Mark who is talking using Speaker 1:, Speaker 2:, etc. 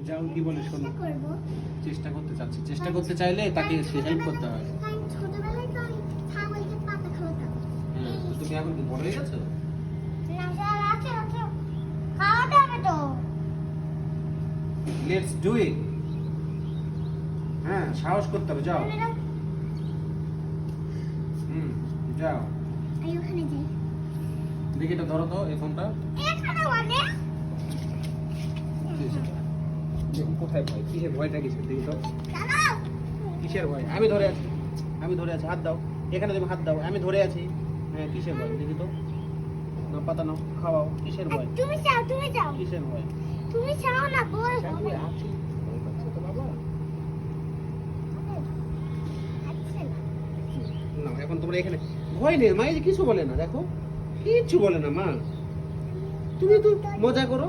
Speaker 1: যাও কি বলে শোনো,
Speaker 2: করব
Speaker 1: চেষ্টা করতে চাচ্ছি, চেষ্টা করতে চাইলে তাকে হেল্প করতে হয়।
Speaker 2: আমি ছোটবেলায় তো আমি ছাগলকে পাতা খাওয়াতাম।
Speaker 1: হ্যাঁ, তো তুমি এখন কি বড় হয়ে গেছো?
Speaker 2: না স্যার আছে আছে খাওয়াতে হবে তো।
Speaker 1: Let's do it. হ্যাঁ, সাহস করতে হবে, যাও। যাও।
Speaker 2: আমি ওখানে যাই।
Speaker 1: দেখি এটা ধরো তো, এই ফোনটা।
Speaker 2: এখানে মানে
Speaker 1: দেখি কোথায় ভয়, কিসের ভয়টা কিসের, দেখি তো
Speaker 2: দাঁড়াও।
Speaker 1: কিসের ভয়। আমি ধরে আছি, আমি ধরে আছি, হাত দাও। এখানে তুমি হাত দাও, আমি ধরে আছি। হ্যাঁ, কিসের ভয় দেখি তো। না, পাতা নাও, খাওয়াও। কিসের ভয়,
Speaker 2: তুমি যাও তুমি যাও
Speaker 1: কিসের ভয়?
Speaker 2: তুমি যাও না বল
Speaker 1: আমি আছি, ভয় পাচ্ছে তো বাবা।
Speaker 2: আচ্ছা না
Speaker 1: না, এখন তোমরা এখানে ভয় নেই, মা এই যে কিছু বলে না, দেখো কিচ্ছু বলে না মা। তুমি তো মজা করো।